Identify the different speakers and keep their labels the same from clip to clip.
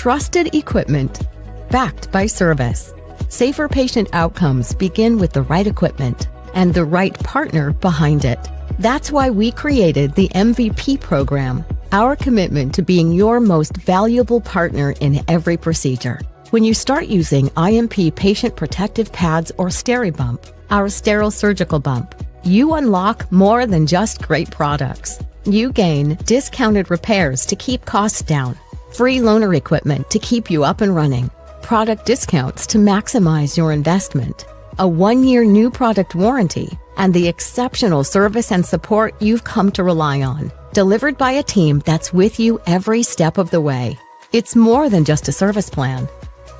Speaker 1: Trusted equipment, backed by service. Safer patient outcomes begin with the right equipment and the right partner behind it. That's why we created the MVP program, our commitment to being your most valuable partner in every procedure. When you start using IMP patient protective pads or SteriBump, our sterile surgical bump, you unlock more than just great products. You gain discounted repairs to keep costs down, free loaner equipment to keep you up and running, product discounts to maximize your investment, a 1-year new product warranty, and the exceptional service and support you've come to rely on, delivered by a team that's with you every step of the way. It's more than just a service plan.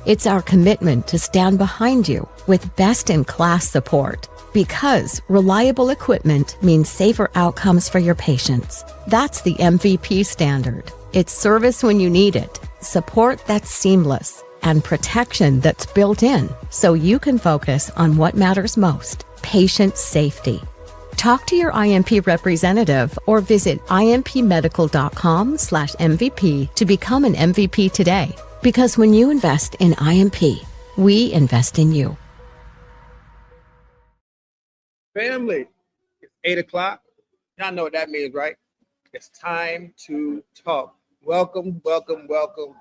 Speaker 1: It's our commitment to stand behind you with best-in-class support, because reliable equipment means safer outcomes for your patients. That's the MVP standard. It's service when you need it, support that's seamless, and protection that's built in so you can focus on what matters most, patient safety. Talk to your IMP representative or visit impmedical.com/MVP to become an MVP today. Because when you invest in IMP, we invest in you.
Speaker 2: Family, it's 8 o'clock. Y'all know what that means, right? It's time to talk. Welcome, welcome, welcome.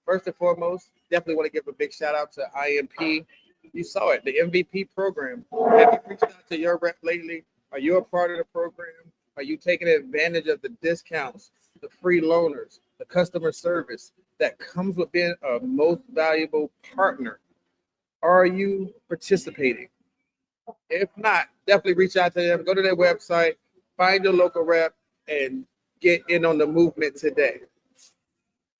Speaker 2: First and foremost, definitely want to give a big shout out to IMP. You saw it, the MVP program. Have you reached out to your rep lately? Are you a part of the program? Are you taking advantage of the discounts, the free loaners, the customer service that comes with being a most valuable partner? Are you participating? If not, definitely reach out to them. Go to their website, find your local rep, and get in on the movement today.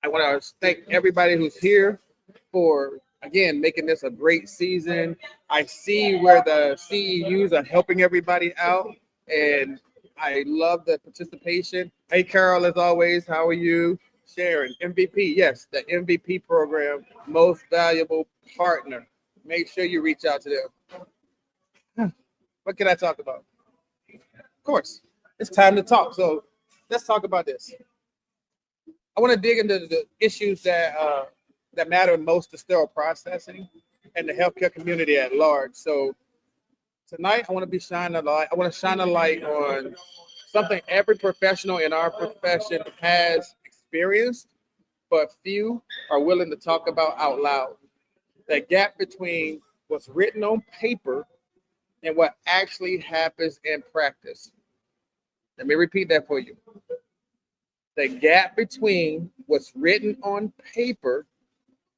Speaker 2: I want to thank everybody who's here for, again, making this a great season. I see where the CEUs are helping everybody out, and I love the participation. Hey, Carol, as always, how are you? Sharon, MVP, yes, the MVP program, most valuable partner. Make sure you reach out to them. What can I talk about? Of course, it's time to talk. So let's talk about this. I want to dig into the issues that matter most to sterile processing and the healthcare community at large. So tonight, I want to shine a light on something every professional in our profession has experienced, but few are willing to talk about out loud. That gap between what's written on paper and what actually happens in practice. Let me repeat that for you. The gap between what's written on paper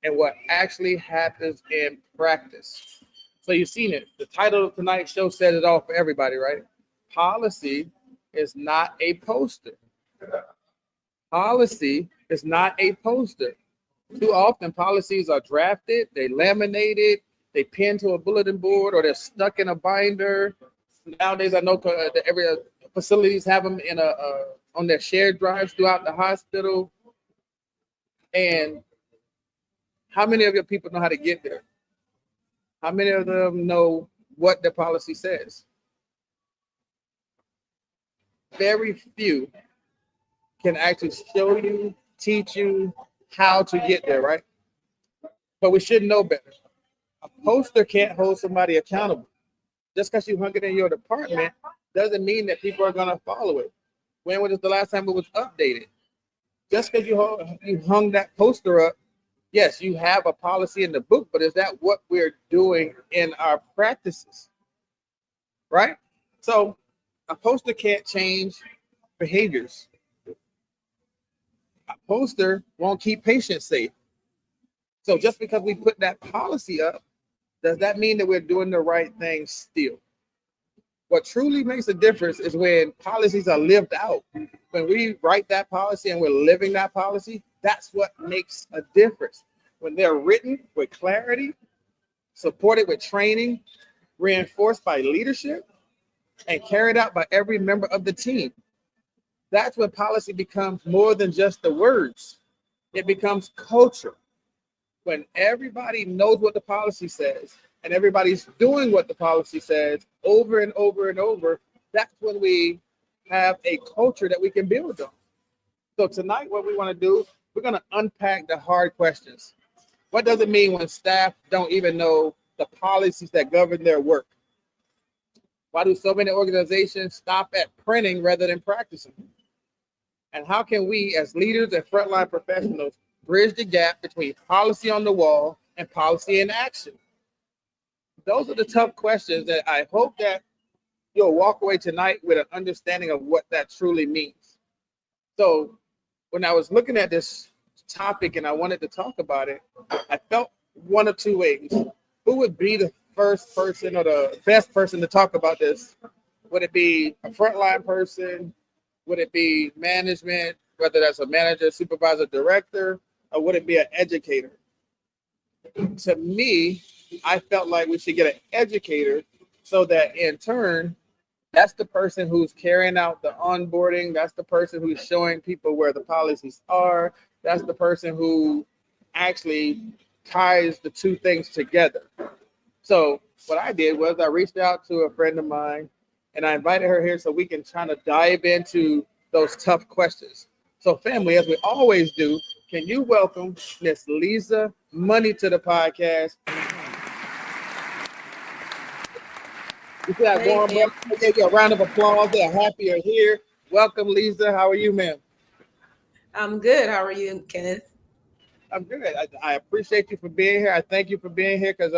Speaker 2: and what actually happens in practice. So you've seen it. The title of tonight's show said it all for everybody, right? Policy is not a poster. Policy is not a poster. Too often policies are drafted, they laminated, they pinned to a bulletin board, or they're stuck in a binder. Nowadays, I know every facilities have them in on their shared drives throughout the hospital. And how many of your people know how to get there? How many of them know what the policy says? Very few can actually show you, teach you how to get there, right? But we should know better. A poster can't hold somebody accountable. Just because you hung it in your department doesn't mean that people are going to follow it. When was the last time it was updated? Just because you hung that poster up, yes, you have a policy in the book, but is that what we're doing in our practices? Right? So a poster can't change behaviors. A poster won't keep patients safe. So just because we put that policy up, does that mean that we're doing the right thing still? What truly makes a difference is when policies are lived out. When we write that policy and we're living that policy, that's what makes a difference. When they're written with clarity, supported with training, reinforced by leadership, and carried out by every member of the team. That's when policy becomes more than just the words. It becomes culture. When everybody knows what the policy says and everybody's doing what the policy says over and over and over, that's when we have a culture that we can build on. So tonight, what we want to do, we're going to unpack the hard questions. What does it mean when staff don't even know the policies that govern their work? Why do so many organizations stop at printing rather than practicing? And how can we, as leaders and frontline professionals, bridge the gap between policy on the wall and policy in action? Those are the tough questions that I hope that you'll walk away tonight with an understanding of what that truly means. So when I was looking at this topic and I wanted to talk about it, I felt one of two ways. Who would be the first person or the best person to talk about this? Would it be a frontline person? Would it be management, whether that's a manager, supervisor, director, or would it be an educator? To me, I felt like we should get an educator so that in turn, that's the person who's carrying out the onboarding. That's the person who's showing people where the policies are. That's the person who actually ties the two things together. So what I did was I reached out to a friend of mine and I invited her here so we can try to dive into those tough questions. So family, as we always do, can you welcome Miss Leza Money to the podcast? We should have warm up. Give you a round of applause. They're happy you're here. Welcome, Leza. How are you, ma'am?
Speaker 3: I'm good. How are you, Kenneth?
Speaker 2: I'm good. I appreciate you for being here. I thank you for being here because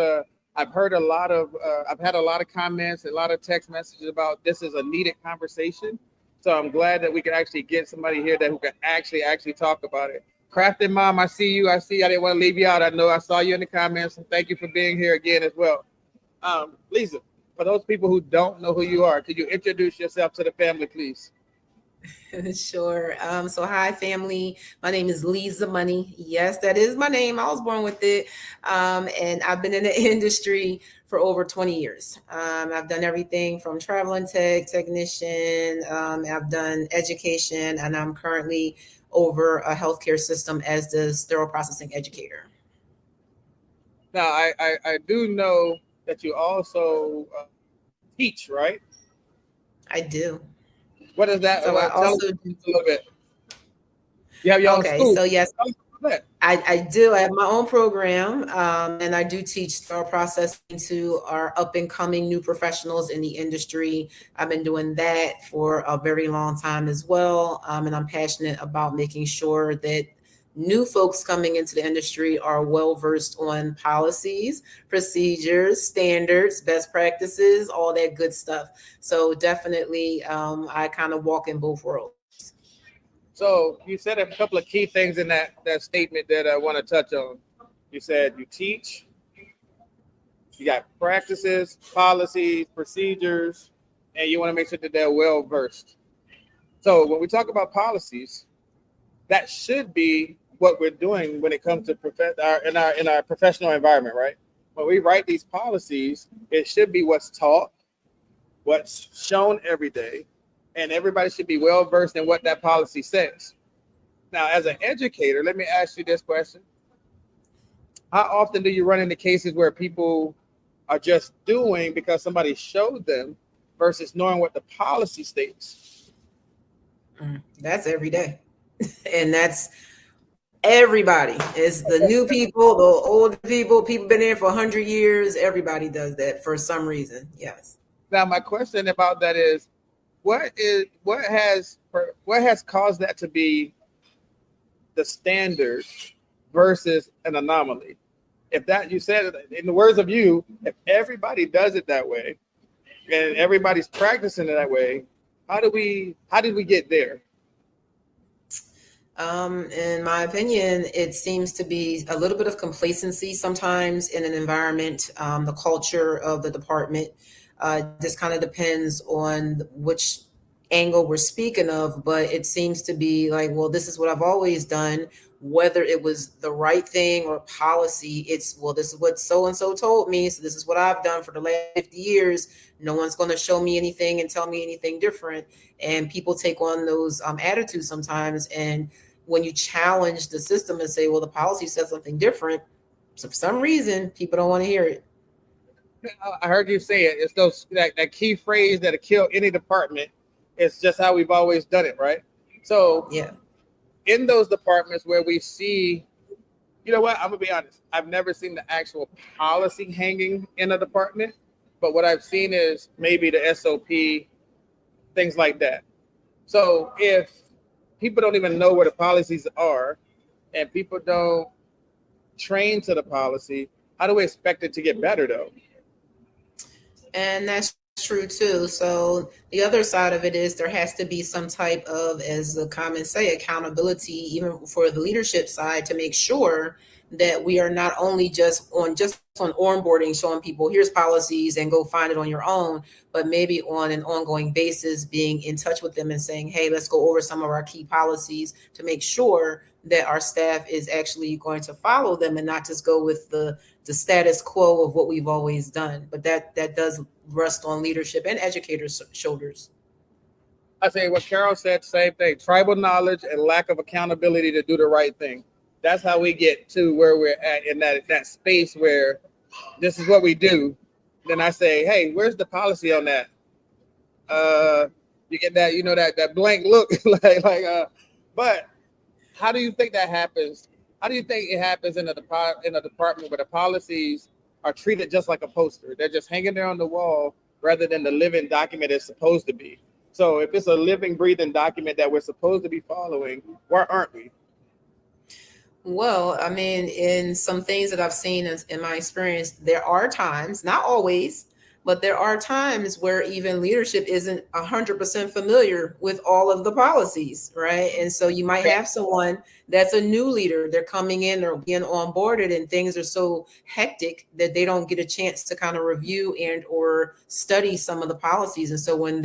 Speaker 2: I've heard I've had a lot of comments, a lot of text messages about this is a needed conversation. So I'm glad that we can actually get somebody here who can actually talk about it. Crafted Mom, I see you. I didn't want to leave you out. I know I saw you in the comments, and thank you for being here again as well. Leza, for those people who don't know who you are, could you introduce yourself to the family, please?
Speaker 3: Sure. So hi, family. My name is Leza Money. Yes, that is my name. I was born with it. And I've been in the industry for over 20 years. I've done everything from traveling technician. I've done education, and I'm currently over a healthcare system as the sterile processing educator.
Speaker 2: Now, I do know that you also teach, right?
Speaker 3: I do.
Speaker 2: What is that?
Speaker 3: So I also
Speaker 2: do a little bit. You have your own school.
Speaker 3: So yes, I do. I have my own program, and I do teach sterile processing to our up and coming new professionals in the industry. I've been doing that for a very long time as well, and I'm passionate about making sure that new folks coming into the industry are well versed on policies, procedures, standards, best practices, all that good stuff. So definitely, I kind of walk in both worlds.
Speaker 2: So you said a couple of key things in that statement that I want to touch on. You said you teach, you got practices, policies, procedures, and you want to make sure that they're well versed. So when we talk about policies, that should be what we're doing when it comes to in our professional environment, right? When we write these policies, it should be what's taught, what's shown every day, and everybody should be well versed in what that policy says. Now, as an educator, let me ask you this question. How often do you run into cases where people are just doing because somebody showed them versus knowing what the policy states?
Speaker 3: That's every day. And that's everybody. It's the new people, the old people been there for 100 years. Everybody does that for some reason. Yes.
Speaker 2: Now, my question about that is, what has caused that to be the standard versus an anomaly? If that, you said, in the words of you, if everybody does it that way and everybody's practicing it that way, how did we get there?
Speaker 3: In my opinion, it seems to be a little bit of complacency sometimes in an environment, the culture of the department. This kind of depends on which angle we're speaking of, but it seems to be like, well, this is what I've always done, whether it was the right thing or policy. It's, well, this is what so-and-so told me, so this is what I've done for the last 50 years. No one's going to show me anything and tell me anything different. And people take on those attitudes sometimes. And when you challenge the system and say, well, the policy says something different, so for some reason, people don't want to hear it.
Speaker 2: I heard you say it. It's that key phrase that'll kill any department. It's just how we've always done it, right? So
Speaker 3: yeah.
Speaker 2: in those departments where we see, you know what, I'm gonna be honest, I've never seen the actual policy hanging in a department, but what I've seen is maybe the SOP, things like that. So if people don't even know where the policies are and people don't train to the policy, how do we expect it to get better though?
Speaker 3: And that's true too. So the other side of it is there has to be some type of, as the comments say, accountability, even for the leadership side, to make sure that we are not only just on onboarding, showing people here's policies and go find it on your own, but maybe on an ongoing basis, being in touch with them and saying, hey, let's go over some of our key policies to make sure that our staff is actually going to follow them and not just go with the status quo of what we've always done. But that does rest on leadership and educators' shoulders.
Speaker 2: I say what Carol said, same thing, tribal knowledge and lack of accountability to do the right thing. That's how we get to where we're at in that space where this is what we do. Then I say, hey, where's the policy on that? You get that, you know, that blank look, but how do you think that happens? How do you think it happens in a department where the policies are treated just like a poster? They're just hanging there on the wall rather than the living document it's supposed to be. So if it's a living, breathing document that we're supposed to be following, where aren't we?
Speaker 3: Well, I mean, in some things that I've seen in my experience, there are times, not always, but there are times where even leadership isn't 100% familiar with all of the policies, right? And so you might have someone that's a new leader, they're coming in or being onboarded, and things are so hectic that they don't get a chance to kind of review and or study some of the policies. And so when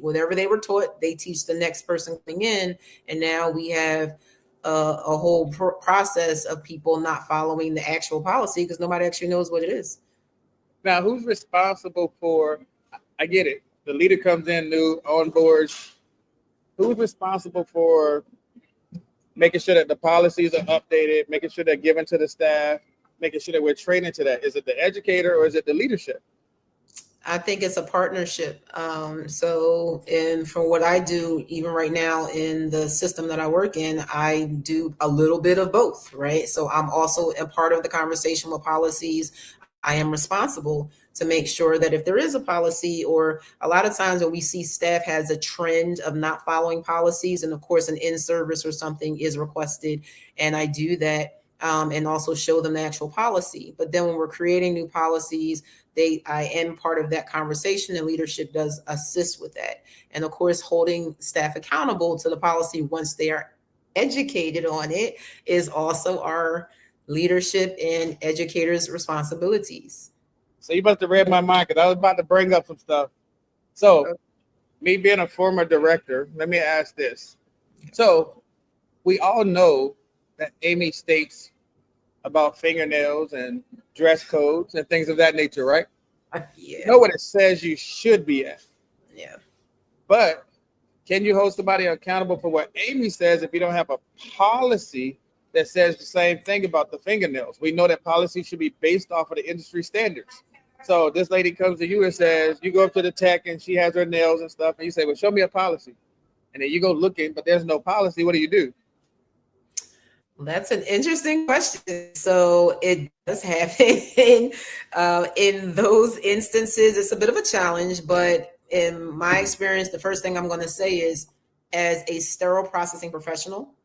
Speaker 3: whatever they were taught, they teach the next person coming in, and now we have a whole process of people not following the actual policy because nobody actually knows what it is.
Speaker 2: Now, who's responsible for, I get it, the leader comes in new, on board. Who's responsible for making sure that the policies are updated, making sure they're given to the staff, making sure that we're training to that? Is it the educator or is it the leadership?
Speaker 3: I think it's a partnership. And from what I do, even right now in the system that I work in, I do a little bit of both, right? So I'm also a part of the conversation with policies. I am responsible to make sure that if there is a policy, or a lot of times when we see staff has a trend of not following policies, and of course an in-service or something is requested, and I do that and also show them the actual policy. But then when we're creating new policies, I am part of that conversation, and leadership does assist with that. And of course, holding staff accountable to the policy once they are educated on it is also our leadership and educators' responsibilities.
Speaker 2: So you must have read my mind because I was about to bring up some stuff. So me being a former director, let me ask this. So we all know that Amy states about fingernails and dress codes and things of that nature, right?
Speaker 3: Yeah.
Speaker 2: You know what it says you should be at.
Speaker 3: Yeah.
Speaker 2: But can you hold somebody accountable for what Amy says if you don't have a policy that says the same thing about the fingernails? We know that policy should be based off of the industry standards. So this lady comes to you and says, you go up to the tech and she has her nails and stuff, and you say, well, show me a policy. And then you go looking, but there's no policy. What do?
Speaker 3: That's an interesting question. So it does happen in those instances. It's a bit of a challenge, but in my experience, the first thing I'm going to say is, as a sterile processing professional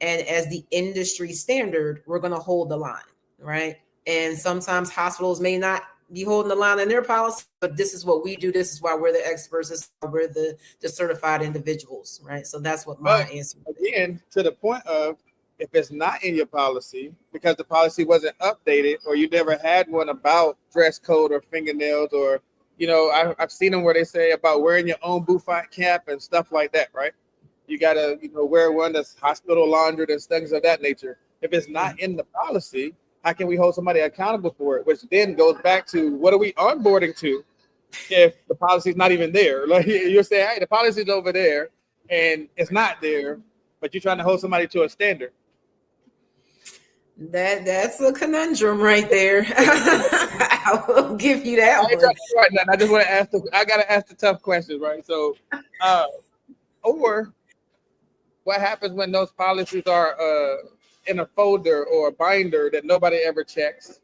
Speaker 3: and as the industry standard, we're going to hold the line, right? And sometimes hospitals may not be holding the line in their policy, but this is what we do. This is why we're the experts. This is why we're the certified individuals, right? So that's what my answer is.
Speaker 2: Again, to the point of, if it's not in your policy because the policy wasn't updated, or you never had one about dress code or fingernails, or, you know, I've seen them where they say about wearing your own bouffant cap and stuff like that, right? You got to, wear one that's hospital laundered and things of that nature. If it's not in the policy, how can we hold somebody accountable for it? Which then goes back to, what are we onboarding to if the policy is not even there? Like, you're saying, hey, the policy is over there and it's not there, but you're trying to hold somebody to a standard.
Speaker 3: That's a conundrum right there. I will give you that one.
Speaker 2: I just want to ask I got to ask the tough questions, right? So, or what happens when those policies are in a folder or a binder that nobody ever checks,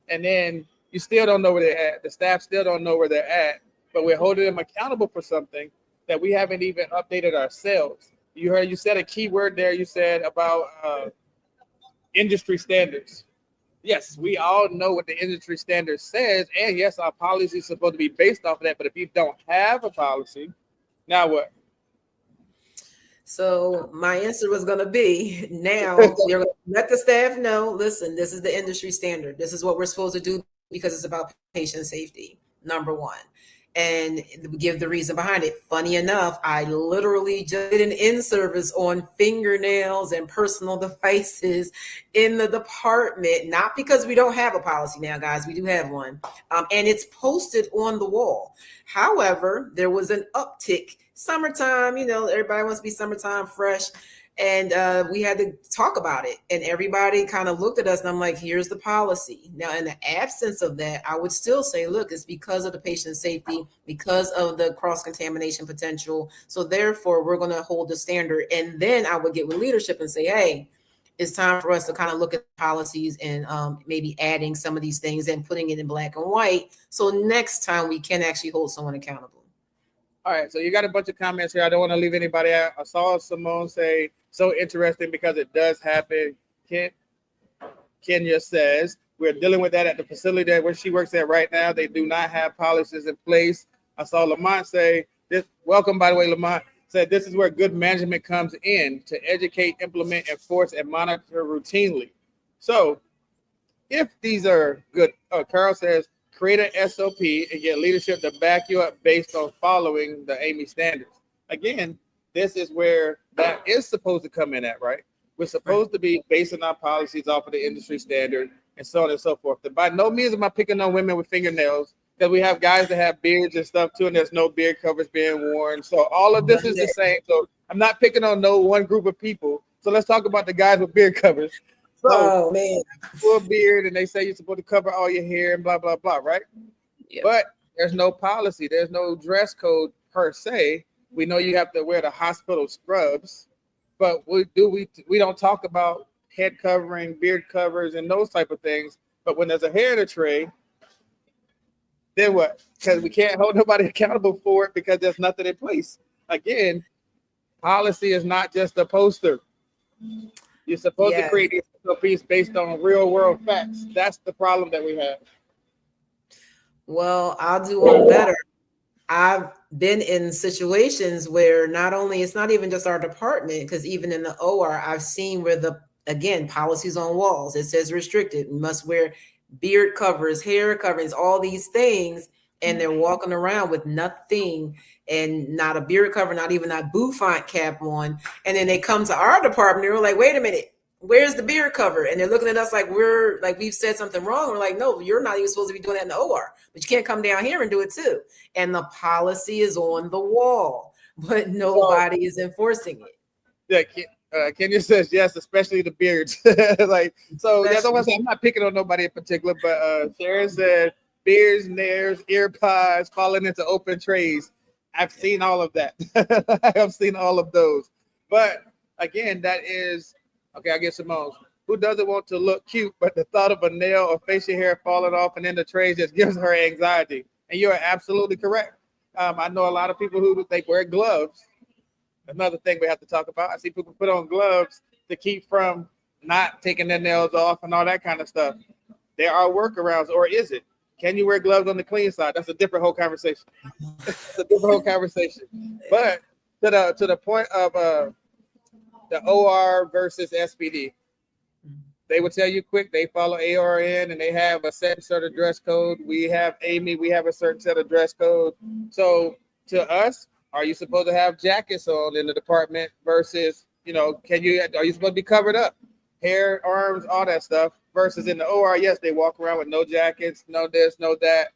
Speaker 2: and then you still don't know where they're at. The staff still don't know where they're at, but we're holding them accountable for something that we haven't even updated ourselves. You said a key word there. You said about industry standards. Yes, we all know what the industry standard says, and yes, our policy is supposed to be based off of that. But if you don't have a policy, now what?
Speaker 3: So my answer was going to be, now you're going to let the staff know, listen, this is the industry standard. This is what we're supposed to do because it's about patient safety, number one. And give the reason behind it. Funny enough, I literally just did an in-service on fingernails and personal devices in the department, not because we don't have a policy now, guys, we do have one. And it's posted on the wall. However, there was an uptick. Summertime, everybody wants to be summertime fresh. And we had to talk about it, and everybody kind of looked at us, and I'm like, here's the policy. Now, in the absence of that, I would still say, look, it's because of the patient safety, because of the cross-contamination potential. So therefore, we're going to hold the standard. And then I would get with leadership and say, hey, it's time for us to kind of look at policies and maybe adding some of these things and putting it in black and white. So next time we can actually hold someone accountable.
Speaker 2: All right, so you got a bunch of comments here. I don't want to leave anybody out. I saw Simone say, so interesting because it does happen. Kenya says, we're dealing with that at the facility that where she works at right now. They do not have policies in place. I saw Lamont say, this. Welcome, by the way, Lamont. Said, this is where good management comes in to educate, implement, enforce, and monitor routinely. So if these are good, Carol says, create an SOP and get leadership to back you up based on following the AMI standards. Again, this is where that is supposed to come in at, right? We're supposed to be basing our policies off of the industry standard and so on and so forth. And by no means am I picking on women with fingernails, because we have guys that have beards and stuff too, and there's no beard covers being worn. So all of this is the same. So I'm not picking on no one group of people. So let's talk about the guys with beard covers. So,
Speaker 3: oh man,
Speaker 2: full beard, and they say you're supposed to cover all your hair and blah blah blah, right? Yep. But there's no policy, there's no dress code per se. We know you have to wear the hospital scrubs, but we don't talk about head covering, beard covers, and those type of things. But when there's a hair in a tray, then what? Because we can't hold nobody accountable for it because there's nothing in place. Again, policy is not just a poster. You're supposed to create these SOPs based on real world facts. That's the problem that we have.
Speaker 3: Well, I'll do one better. I've been in situations where not only, it's not even just our department, because even in the OR, I've seen where policies on walls, it says restricted, you must wear beard covers, hair coverings, all these things, and they're walking around with nothing, and not a beard cover, not even that bouffant cap on. And then they come to our department, they're like, wait a minute, where's the beard cover? And they're looking at us like we've said something wrong. We're like, no, you're not even supposed to be doing that in the OR, but you can't come down here and do it too. And the policy is on the wall, but nobody is enforcing it.
Speaker 2: Yeah, Kenya says yes, especially the beards. I'm not picking on nobody in particular, but Sharon said beards, nails, ear pods falling into open trays. I've seen all of that. I've seen all of those. But again, that is okay. I guess Simone, who doesn't want to look cute, but the thought of a nail or facial hair falling off and in the trays just gives her anxiety. And you're absolutely correct. I know a lot of people who they wear gloves. Another thing we have to talk about. I see people put on gloves to keep from not taking their nails off and all that kind of stuff. There are workarounds, or is it? Can you wear gloves on the clean side? That's a different whole conversation. It's a different whole conversation. But to the point of the OR versus SPD, they would tell you quick. They follow ARN and they have a certain sort of dress code. We have AMI. We have a certain set of dress code. So to us, are you supposed to have jackets on in the department versus, are you supposed to be covered up? Hair, arms, all that stuff. Versus in the OR, yes, they walk around with no jackets, no this, no that.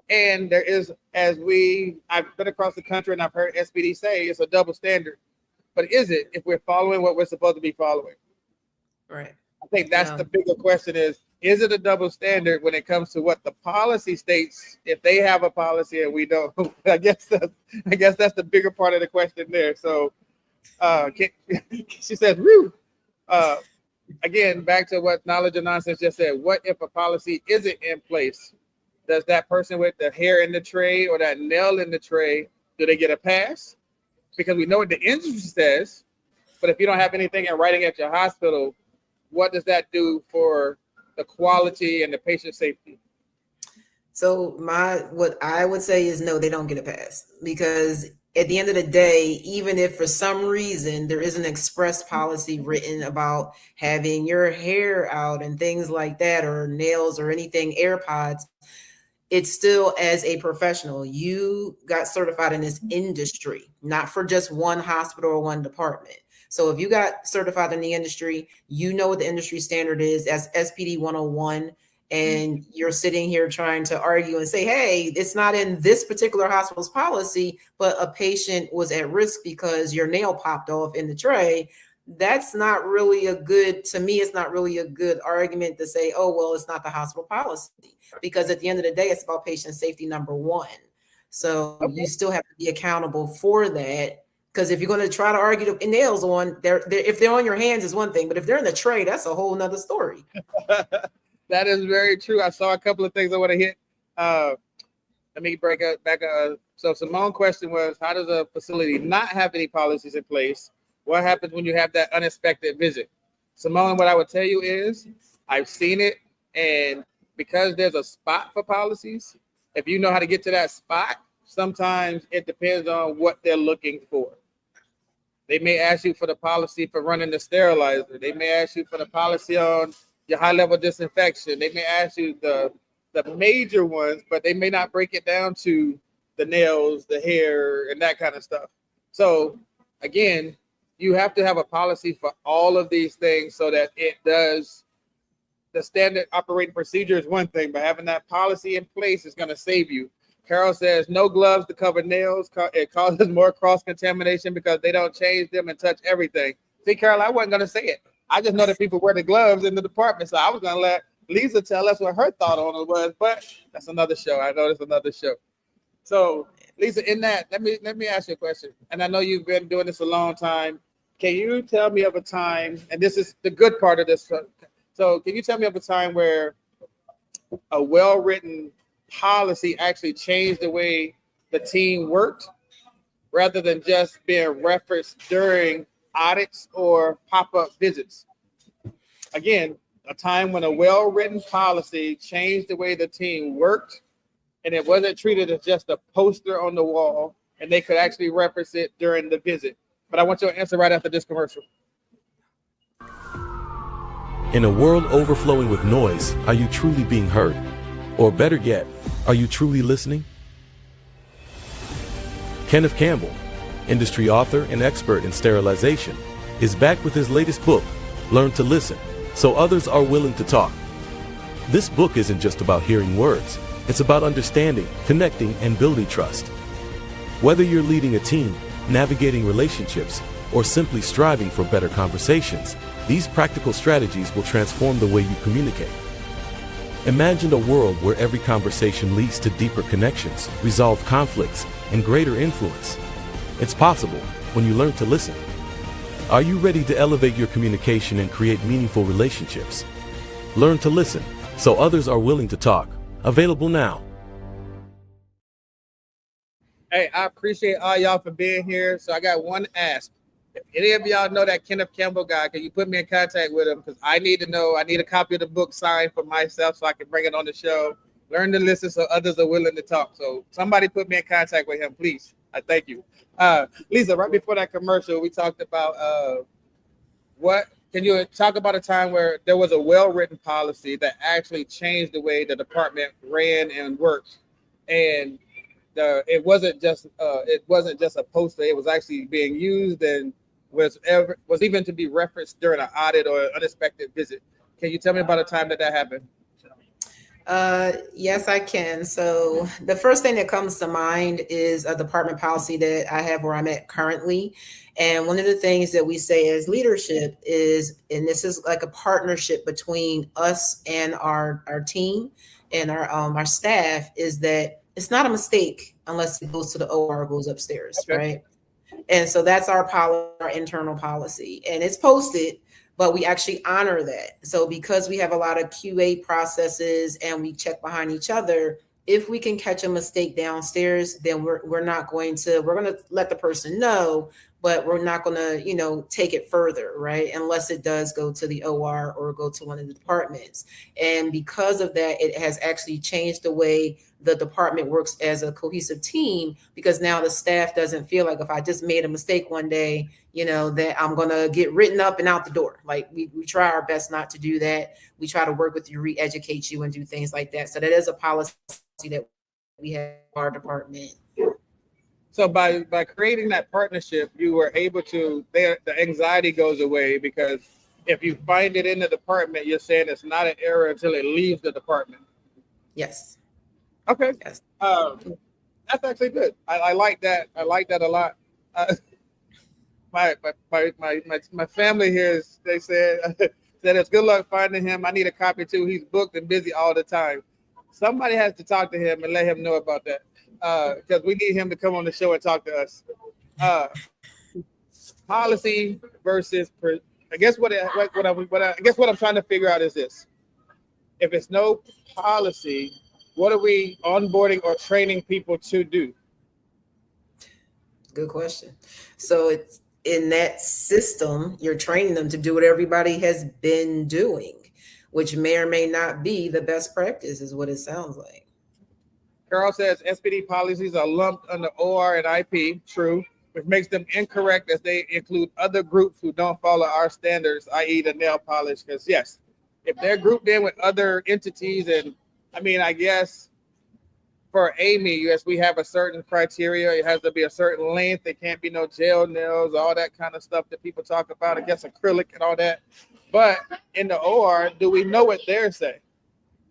Speaker 2: And there is, I've been across the country and I've heard SPD say it's a double standard. But is it, if we're following what we're supposed to be following?
Speaker 3: Right.
Speaker 2: I think that's the bigger question is it a double standard when it comes to what the policy states, if they have a policy and we don't? I guess that's the bigger part of the question there. So She says, "Woo." Again, back to what Knowledge or Nonsense just said. What if a policy isn't in place? Does that person with the hair in the tray or that nail in the tray, do they get a pass? Because we know what the industry says, but if you don't have anything in writing at your hospital, what does that do for the quality and the patient safety?
Speaker 3: So what I would say is no, they don't get a pass, because at the end of the day, even if for some reason there is an express policy written about having your hair out and things like that, or nails or anything, AirPods, it's still, as a professional, you got certified in this industry, not for just one hospital or one department. So if you got certified in the industry, you know what the industry standard is as SPD 101, and you're sitting here trying to argue and say, hey, it's not in this particular hospital's policy, but a patient was at risk because your nail popped off in the tray. That's not really to me, it's not really a good argument to say, oh, well, it's not the hospital policy, because at the end of the day, it's about patient safety, number one. So you still have to be accountable for that. Because if you're going to try to argue the nails on if they're on your hands is one thing, but if they're in the tray, that's a whole nother story.
Speaker 2: That is very true. I saw a couple of things I want to hit. Let me back up. So Simone's question was, how does a facility not have any policies in place? What happens when you have that unexpected visit? Simone, what I would tell you is, I've seen it, and because there's a spot for policies, if you know how to get to that spot, sometimes it depends on what they're looking for. They may ask you for the policy for running the sterilizer. They may ask you for the policy on your high-level disinfection. They may ask you the major ones, but they may not break it down to the nails, the hair, and that kind of stuff. So again, you have to have a policy for all of these things so that it does. The standard operating procedure is one thing, but having that policy in place is going to save you. Carol says no gloves to cover nails. It causes more cross-contamination because they don't change them and touch everything. See, Carol, I wasn't going to say it. I just know that people wear the gloves in the department, so I was going to let Leza tell us what her thought on it was, but that's another show. I know it's another show. So, Leza, in that, let me ask you a question. And I know you've been doing this a long time. Can you tell me of a time, and this is the good part of this, so can you tell me of a time where a well-written policy actually changed the way the team worked rather than just being referenced during audits or pop-up visits? Again, a time when a well-written policy changed the way the team worked, and it wasn't treated as just a poster on the wall, and they could actually reference it during the visit. But I want your answer right after this commercial.
Speaker 4: In a world overflowing with noise, are you truly being heard? Or better yet, are you truly listening? Kenneth Campbell, industry author and expert in sterilization, is back with his latest book, Learn to Listen, So Others Are Willing to Talk. This book isn't just about hearing words, it's about understanding, connecting, and building trust. Whether you're leading a team, navigating relationships, or simply striving for better conversations, these practical strategies will transform the way you communicate. Imagine a world where every conversation leads to deeper connections, resolved conflicts, and greater influence. It's possible when you learn to listen. Are you ready to elevate your communication and create meaningful relationships? Learn to listen, so others are willing to talk. Available now.
Speaker 2: Hey, I appreciate all y'all for being here. So I got one ask. If any of y'all know that Kenneth Campbell guy, can you put me in contact with him? Because I need to know. I need a copy of the book signed for myself so I can bring it on the show. Learn to listen so others are willing to talk. So somebody put me in contact with him, please. I thank you. Leza, right before that commercial, we talked about can you talk about a time where there was a well-written policy that actually changed the way the department ran and worked, and it wasn't just a poster. It was actually being used and was even to be referenced during an audit or an unexpected visit. Can you tell me about a time that happened?
Speaker 3: Yes, I can. So the first thing that comes to mind is a department policy that I have where I'm at currently. And one of the things that we say as leadership is, and this is like a partnership between us and our team and our staff, is that it's not a mistake unless it goes to the OR, goes upstairs, okay. Right? And so that's our internal policy, and it's posted, but we actually honor that. So because we have a lot of QA processes and we check behind each other, if we can catch a mistake downstairs, then we're going to let the person know, but we're not going to, take it further, right? Unless it does go to the OR or go to one of the departments. And because of that, it has actually changed the way the department works as a cohesive team, because now the staff doesn't feel like if I just made a mistake one day, that I'm going to get written up and out the door. Like we try our best not to do that. We try to work with you, re-educate you, and do things like that. So that is a policy that we have in our department.
Speaker 2: So by creating that partnership, you were able to, the anxiety goes away, because if you find it in the department, you're saying it's not an error until it leaves the department.
Speaker 3: Yes.
Speaker 2: Okay.
Speaker 3: Yes.
Speaker 2: That's actually good. I like that. I like that a lot. My family here they said it's good luck finding him. I need a copy too. He's booked and busy all the time. Somebody has to talk to him and let him know about that, because we need him to come on the show and talk to us. Policy versus I guess what I'm trying to figure out is this: if it's no policy, what are we onboarding or training people to do?
Speaker 3: Good question. So it's in that system, you're training them to do what everybody has been doing, which may or may not be the best practice, is what it sounds like.
Speaker 2: Carl says SPD policies are lumped under OR and IP. True, which makes them incorrect as they include other groups who don't follow our standards, i.e. the nail polish. Because yes, if they're grouped in with other entities, and I guess for Amy, yes, we have a certain criteria. It has to be a certain length. It can't be no gel nails, all that kind of stuff that people talk about. I guess acrylic and all that. But in the OR, do we know what they're saying?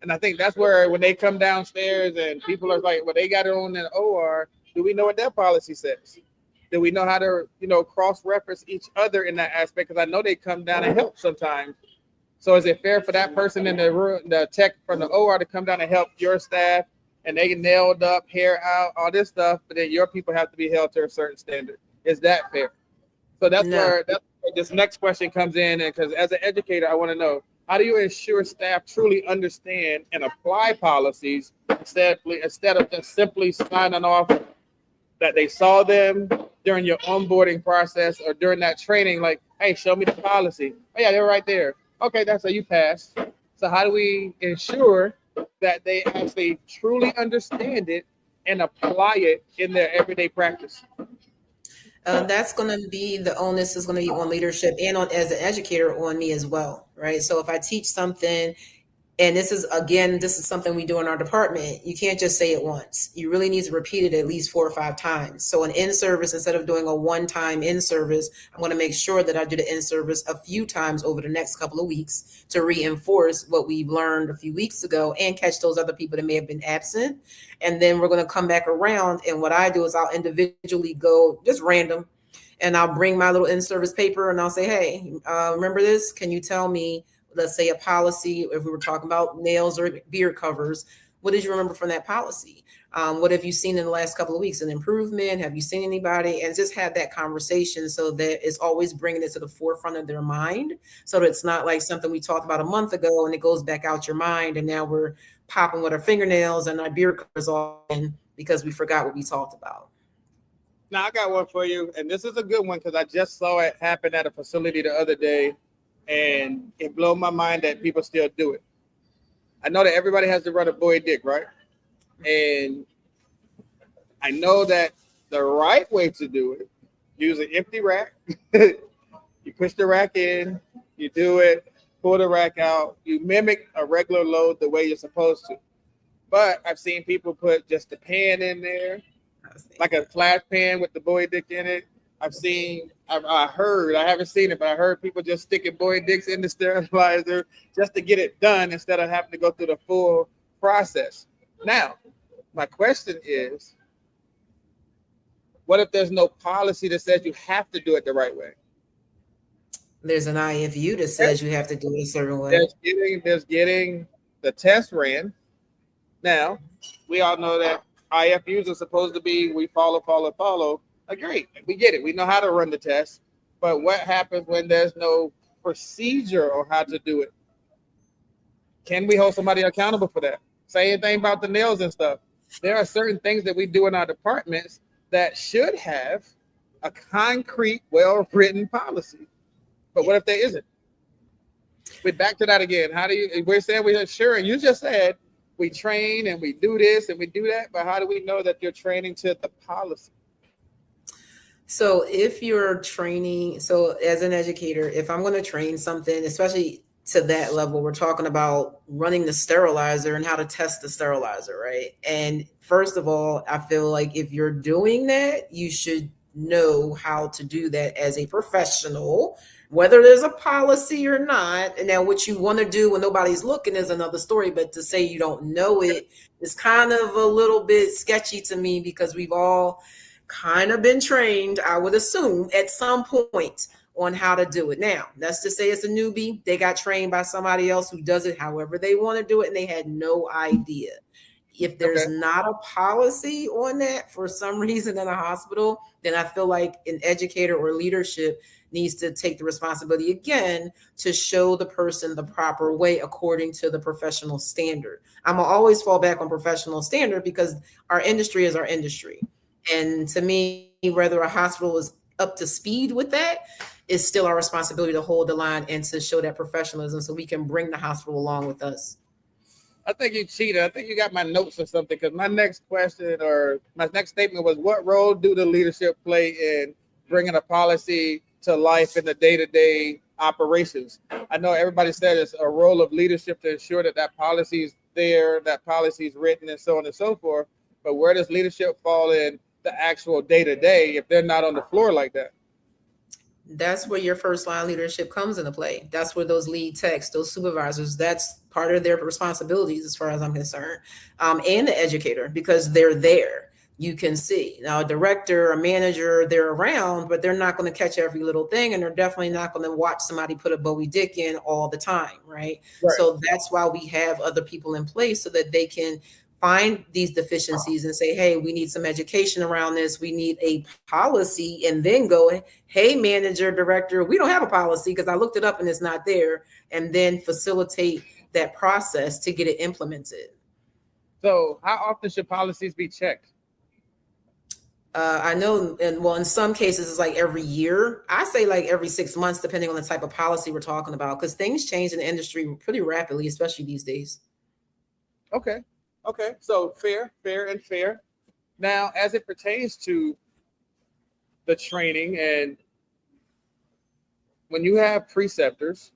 Speaker 2: And I think that's where when they come downstairs and people are like, well, they got it on in the OR, do we know what their policy says? Do we know how to, cross-reference each other in that aspect? Because I know they come down and help sometimes. So is it fair for that person in the room, the tech from the OR, to come down and help your staff, and they get nailed up, hair out, all this stuff, but then your people have to be held to a certain standard? Is that fair? So that's where this next question comes in, and because as an educator, I want to know, how do you ensure staff truly understand and apply policies instead of just simply signing off that they saw them during your onboarding process or during that training, like, hey, show me the policy. Oh yeah, they're right there. Okay, that's how you pass. So how do we ensure that they actually truly understand it and apply it in their everyday practice?
Speaker 3: That's going to be, the onus is going to be on leadership and on, as an educator, on me as well, right? So if I teach something, and this is something we do in our department, you can't just say it once. You really need to repeat it at least 4 or 5 times. So an in-service, instead of doing a one-time in-service, I'm going to make sure that I do the in-service a few times over the next couple of weeks to reinforce what we've learned a few weeks ago and catch those other people that may have been absent. And then we're going to come back around. And what I do is I'll individually go just random, and I'll bring my little in-service paper and I'll say, hey, remember this? Can you tell me, let's say a policy, if we were talking about nails or beard covers, what did you remember from that policy? What have you seen in the last couple of weeks? An improvement? Have you seen anybody? And just have that conversation so that it's always bringing it to the forefront of their mind. So that it's not like something we talked about a month ago and it goes back out your mind. And now we're popping with our fingernails and our beard covers on because we forgot what we talked about.
Speaker 2: Now I got one for you. And this is a good one because I just saw it happen at a facility the other day. And it blew my mind that people still do it. I know that everybody has to run a boy dick, right? And I know that the right way to do it, use an empty rack. You push the rack in, you do it, pull the rack out. You mimic a regular load the way you're supposed to. But I've seen people put just a pan in there, like a flash pan with the boy dick in it. I heard, I haven't seen it, but I heard people just sticking boy dicks in the sterilizer just to get it done instead of having to go through the full process. Now, my question is, what if there's no policy that says you have to do it the right way?
Speaker 3: There's an IFU that says you have to do it a certain way.
Speaker 2: There's getting the test ran. Now, we all know that IFUs are supposed to be, we follow. Like, great, we get it. We know how to run the test. But what happens when there's no procedure on how to do it? Can we hold somebody accountable for that? Say anything about the nails and stuff. There are certain things that we do in our departments that should have a concrete, well-written policy. But what if there isn't? We're back to that again. How do you, we're saying we're sure, and you just said we train and we do this and we do that, but how do we know that you're training to the policy?
Speaker 3: So if you're training, so as an educator, if I'm going to train something, especially to that level, we're talking about running the sterilizer and how to test the sterilizer, right? And first of all, I feel like if you're doing that, you should know how to do that as a professional, whether there's a policy or not. And now what you want to do when nobody's looking is another story, but to say you don't know it is kind of a little bit sketchy to me, because we've all kind of been trained, I would assume, at some point on how to do it. Now, let's just say it's a newbie. They got trained by somebody else who does it however they want to do it, and they had no idea. If there's not a policy on that for some reason in a hospital, then I feel like an educator or leadership needs to take the responsibility again to show the person the proper way according to the professional standard. I'm gonna always fall back on professional standard because our industry is our industry. And to me, whether a hospital is up to speed with that, is still our responsibility to hold the line and to show that professionalism so we can bring the hospital along with us.
Speaker 2: I think you cheated. I think you got my notes or something, because my next question or my next statement was, what role do the leadership play in bringing a policy to life in the day-to-day operations? I know everybody said it's a role of leadership to ensure that that policy is there, that policy is written, and so on and so forth. But where does leadership fall in the actual day-to-day if they're not on the floor like that?
Speaker 3: That's where your first line leadership comes into play. That's where those lead techs, those supervisors, that's part of their responsibilities as far as I'm concerned, and the educator, because they're there. You can see now a director, a manager, they're around, but they're not going to catch every little thing, and they're definitely not going to watch somebody put a Bowie Dick in all the time, right? So that's why we have other people in place so that they can find these deficiencies and say, hey, we need some education around this. We need a policy, and then go, hey, manager, director, we don't have a policy because I looked it up and it's not there. And then facilitate that process to get it implemented.
Speaker 2: So how often should policies be checked?
Speaker 3: I know, in some cases it's like every year. I say like every 6 months, depending on the type of policy we're talking about, because things change in the industry pretty rapidly, especially these days.
Speaker 2: Okay. So fair. Now, as it pertains to the training, and when you have preceptors,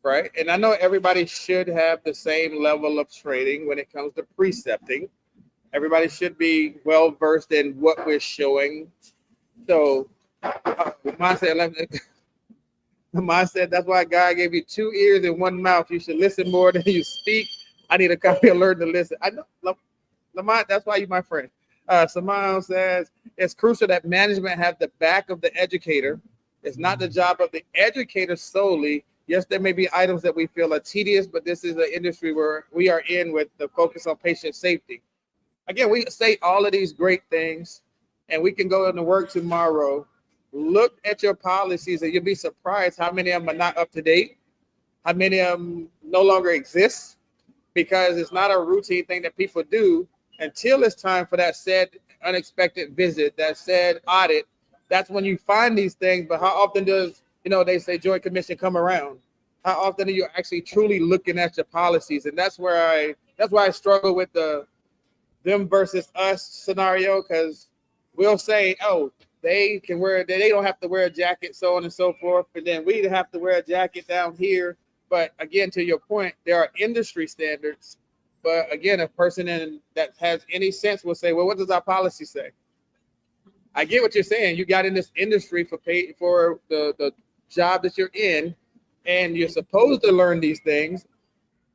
Speaker 2: right? And I know everybody should have the same level of training when it comes to precepting. Everybody should be well versed in what we're showing. So, Lamont said that's why God gave you 2 ears and 1 mouth. You should listen more than you speak. I need a copy of Learn to Listen. I know, Lamont, that's why you're my friend. Simone says it's crucial that management have the back of the educator. It's not the job of the educator solely. Yes, there may be items that we feel are tedious, but this is an industry where we are in with the focus on patient safety. Again, we say all of these great things, and we can go into work tomorrow. Look at your policies, and you'll be surprised how many of them are not up to date, how many of them no longer exist, because it's not a routine thing that people do until it's time for that said unexpected visit, that said audit. That's when you find these things. But how often does, they say Joint Commission come around? How often are you actually truly looking at your policies? And that's why I struggle with the them versus us scenario, because we'll say, oh, they don't have to wear a jacket, so on and so forth. And then we have to wear a jacket down here. But again, to your point, there are industry standards. But again, a person that has any sense will say, well, what does our policy say? I get what you're saying. You got in this industry for the job that you're in, and you're supposed to learn these things.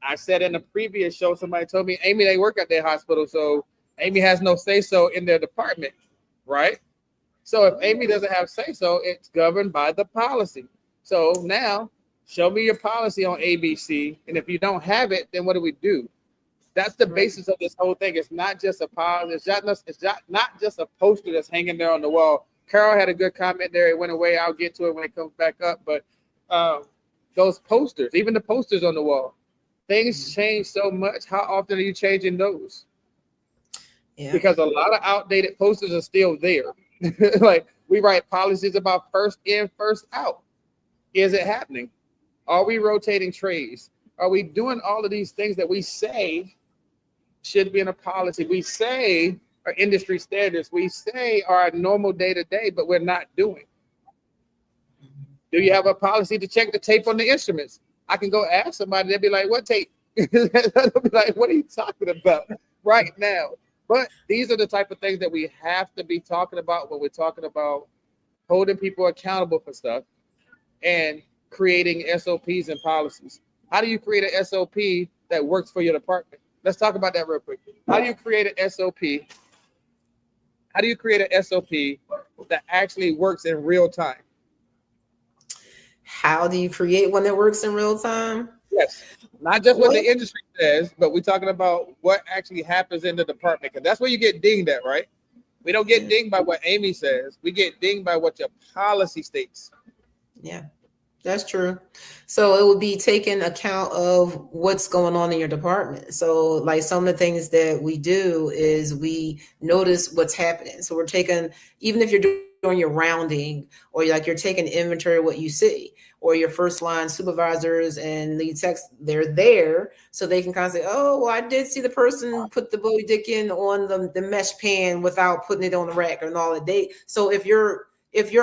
Speaker 2: I said in a previous show, somebody told me, Amy, they work at their hospital, so Amy has no say-so in their department, right? So if Amy doesn't have say-so, it's governed by the policy. So now, show me your policy on ABC, and if you don't have it, then what do? That's the basis of this whole thing. It's not just a policy. It's not just a poster that's hanging there on the wall. Carol had a good comment there. It went away. I'll get to it when it comes back up. But those posters, even the posters on the wall, things change so much. How often are you changing those? Yeah. Because a lot of outdated posters are still there. Like, we write policies about first in, first out. Is it happening? Are we rotating trays? Are we doing all of these things that we say should be in a policy? We say are industry standards. We say are normal day-to-day, but we're not doing. Do you have a policy to check the tape on the instruments? I can go ask somebody. They'll be like, what tape? They'll be like, what are you talking about right now? But these are the type of things that we have to be talking about when we're talking about holding people accountable for stuff and creating SOPs and policies. How do you create an SOP that works for your department? Let's talk about that real quick. How do you create an SOP? How do you create an SOP that actually works in real time?
Speaker 3: How do you create one that works in real time?
Speaker 2: Yes. Not just what the industry says, but we're talking about what actually happens in the department. Because that's where you get dinged at, right? We don't get dinged by what Amy says. We get dinged by what your policy states.
Speaker 3: Yeah, that's true. So it would be taking account of what's going on in your department. So like some of the things that we do is we notice what's happening. So we're taking, even if you're doing your rounding or you're taking inventory of what you see, or your first line supervisors and lead techs, they're there so they can kind of say, oh, well, I did see the person put the Bodie Dick in on the mesh pan without putting it on the rack and all that. So if you're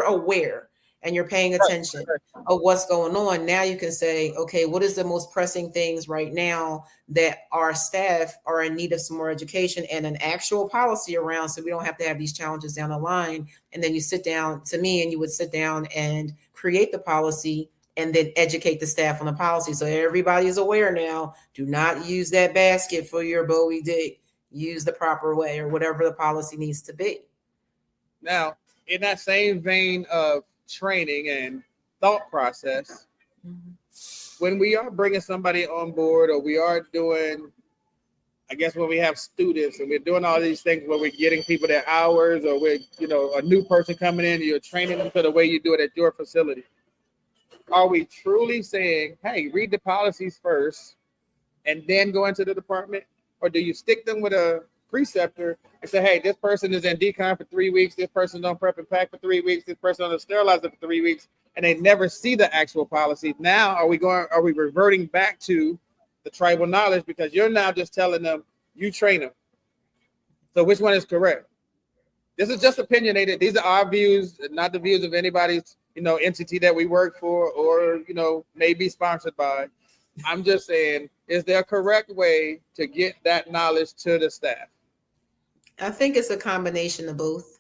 Speaker 3: aware and you're paying attention of what's going on, now you can say, okay, what is the most pressing things right now that our staff are in need of some more education and an actual policy around, so we don't have to have these challenges down the line. And then you sit down to me and you would sit down and create the policy and then educate the staff on the policy. So everybody is aware now, do not use that basket for your Bowie Dick. Use the proper way or whatever the policy needs to be.
Speaker 2: Now, in that same vein of training and thought process, when we are bringing somebody on board, or we are doing, I guess when we have students and we're doing all these things where we're getting people their hours, or we're, a new person coming in, you're training them to the way you do it at your facility. Are we truly saying, hey, read the policies first and then go into the department? Or do you stick them with a preceptor and say, hey, this person is in decon for 3 weeks, this person's on prep and pack for 3 weeks, this person on the sterilizer for 3 weeks, and they never see the actual policy? Now are we reverting back to the tribal knowledge because you're now just telling them you train them? So which one is correct? This is just opinionated. These are our views, not the views of anybody's entity that we work for or may be sponsored by. I'm just saying, is there a correct way to get that knowledge to the staff?
Speaker 3: I think it's a combination of both.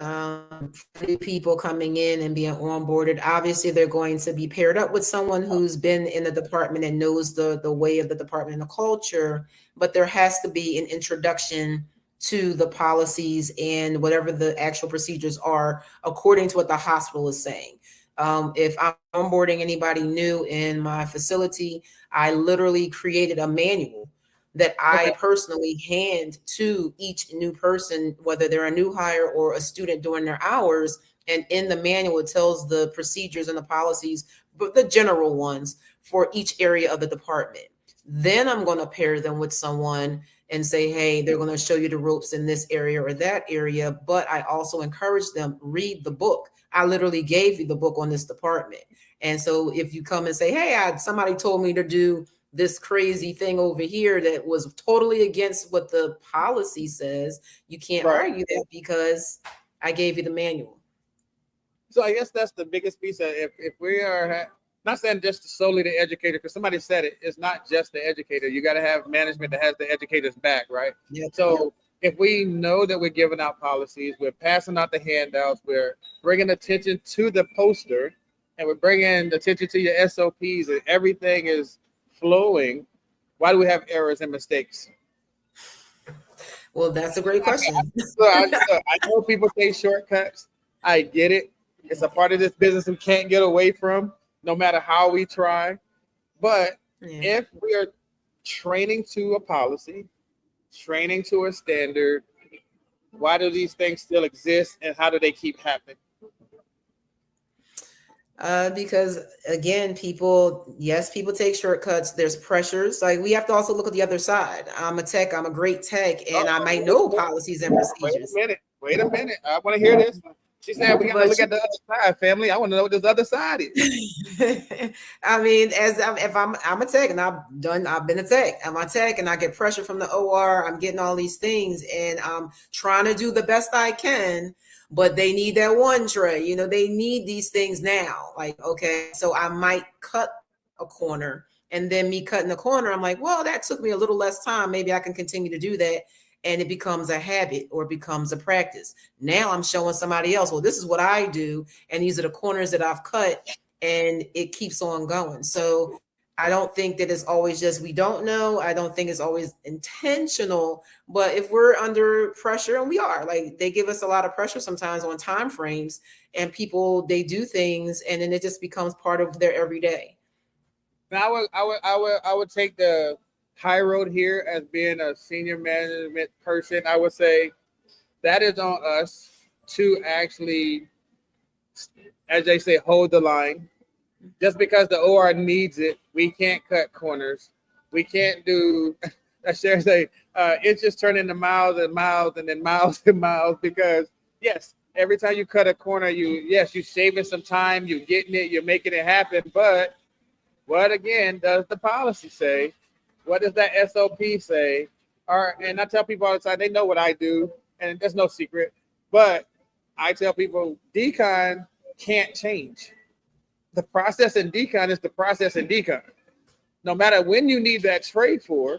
Speaker 3: New people coming in and being onboarded, obviously they're going to be paired up with someone who's been in the department and knows the way of the department and the culture, but there has to be an introduction to the policies and whatever the actual procedures are according to what the hospital is saying. If I'm onboarding anybody new in my facility, I literally created a manual that I personally hand to each new person, whether they're a new hire or a student during their hours. And in the manual, it tells the procedures and the policies, but the general ones for each area of the department. Then I'm going to pair them with someone and say, hey, they're going to show you the ropes in this area or that area. But I also encourage them, read the book. I literally gave you the book on this department. And so if you come and say, hey, somebody told me to do this crazy thing over here that was totally against what the policy says, you can't argue that because I gave you the manual.
Speaker 2: So I guess that's the biggest piece of if we are not saying just solely the educator, because somebody said it's not just the educator. You got to have management that has the educators back, right?
Speaker 3: Yep.
Speaker 2: So if we know that we're giving out policies, we're passing out the handouts, we're bringing attention to the poster, and we're bringing attention to your SOPs, and everything is flowing, why do we have errors and mistakes?
Speaker 3: Well, that's a great question.
Speaker 2: I know people say shortcuts. I get it. It's a part of this business we can't get away from, no matter how we try. But if we are training to a policy, training to a standard, Why do these things still exist, and how do they keep happening?
Speaker 3: Because again, people take shortcuts. There's pressures. Like, we have to also look at the other side. I'm a great tech, and I might know policies and procedures.
Speaker 2: Wait a minute. I want to hear this. She said we got to look at the other side, family. I want to know what this other side is.
Speaker 3: I mean, if I'm a tech, and I've been a tech. I'm a tech, and I get pressure from the OR. I'm getting all these things, and I'm trying to do the best I can. But they need that one tray, they need these things now. Like, okay, so I might cut a corner, and then me cutting the corner, I'm like, well, that took me a little less time. Maybe I can continue to do that. And it becomes a habit or becomes a practice. Now I'm showing somebody else, well, this is what I do. And these are the corners that I've cut, and it keeps on going. So I don't think that it's always just, we don't know. I don't think it's always intentional, but if we're under pressure, and we are, like, they give us a lot of pressure sometimes on time frames, and people, they do things, and then it just becomes part of their everyday.
Speaker 2: Now I would take the high road here as being a senior management person. I would say that is on us to actually, as they say, hold the line. Just because the OR needs it, we can't cut corners. We can't do, as Sharon say, it's just turning to miles and miles and then miles and miles, because yes, every time you cut a corner, you're saving some time, you're getting it, you're making it happen. But what again does the policy say? What does that SOP say? And I tell people all the time, they know what I do, and there's no secret. But I tell people, decon can't change. The process in decon is the process in decon. No matter when you need that trade for,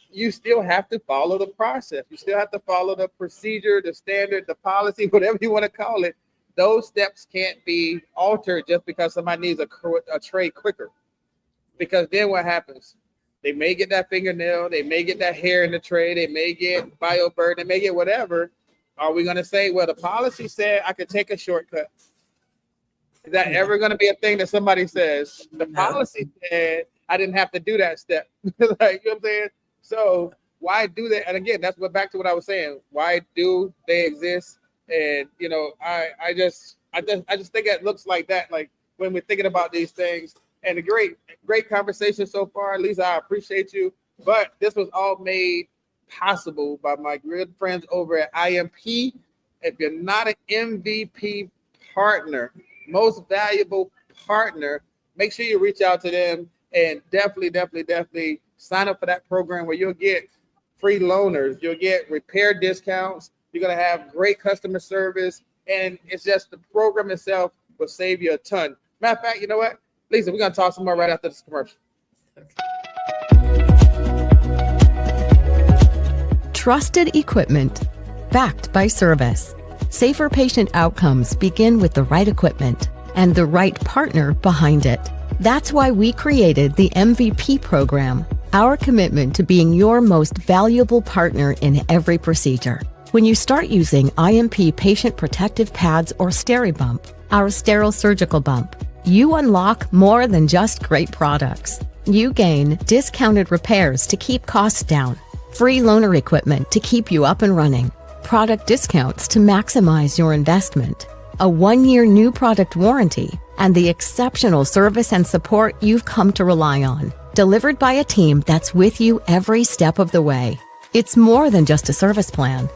Speaker 2: you still have to follow the process. You still have to follow the procedure, the standard, the policy, whatever you want to call it. Those steps can't be altered just because somebody needs a trade quicker. Because then what happens? They may get that fingernail, they may get that hair in the tray, they may get bioburden, they may get whatever. Are we going to say, well, the policy said I could take a shortcut? Is that ever going to be a thing that somebody says? The policy said I didn't have to do that step. Like, you know what I'm saying? So why do that? And again, that's back to what I was saying. Why do they exist? And I just think it looks like that. Like, when we're thinking about these things. And a great conversation so far, Leza. I appreciate you. But this was all made possible by my good friends over at IMP. If you're not an MVP partner, most valuable partner, make sure you reach out to them, and definitely sign up for that program where you'll get free loaners, you'll get repair discounts, you're going to have great customer service, and it's just the program itself will save you a ton. Matter of fact, you know what? Leza, we're going to talk some more right after this commercial.
Speaker 1: Trusted equipment, backed by service. Safer patient outcomes begin with the right equipment and the right partner behind it. That's why we created the MVP program, our commitment to being your most valuable partner in every procedure. When you start using IMP patient protective pads or SteriBump, our sterile surgical bump, you unlock more than just great products. You gain discounted repairs to keep costs down, free loaner equipment to keep you up and running, product discounts to maximize your investment, a 1-year new product warranty, and the exceptional service and support you've come to rely on, delivered by a team that's with you every step of the way. It's more than just a service plan.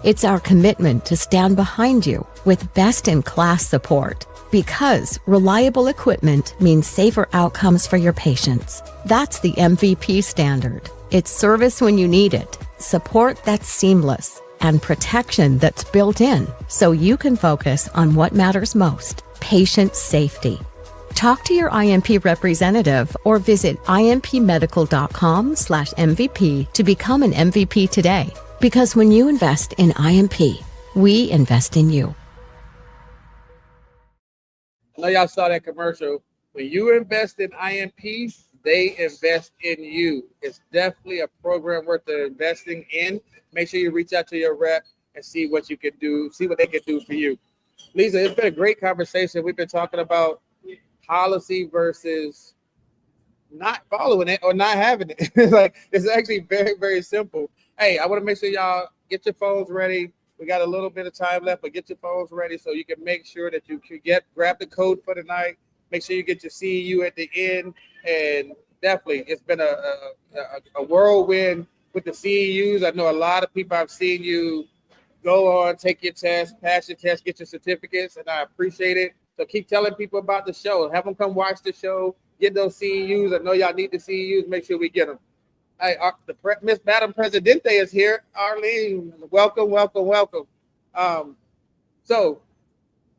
Speaker 1: It's our commitment to stand behind you with best-in-class support. Because reliable equipment means safer outcomes for your patients. That's the MVP standard. It's service when you need it, support that's seamless, and protection that's built in so you can focus on what matters most, patient safety. Talk to your IMP representative or visit impmedical.com/MVP to become an MVP today. Because when you invest in IMP, we invest in you.
Speaker 2: I know y'all saw that commercial. When you invest in IMP, they invest in you. It's definitely a program worth investing in. Make sure you reach out to your rep and see what you can do, see what they can do for you. Leza, it's been a great conversation. We've been talking about policy versus not following it or not having it. Like, it's actually very, very simple. Hey, I want to make sure y'all get your phones ready. We got a little bit of time left, but get your phones ready so you can make sure that you can grab the code for the night. Make sure you get your CEU at the end. And definitely, it's been a whirlwind with the CEUs. I know a lot of people, I've seen you go on, take your test, pass your test, get your certificates, and I appreciate it. So keep telling people about the show. Have them come watch the show, get those CEUs. I know y'all need the CEUs. Make sure we get them. Hey, Miss Madam Presidente is here. Arlene, welcome, welcome, welcome. So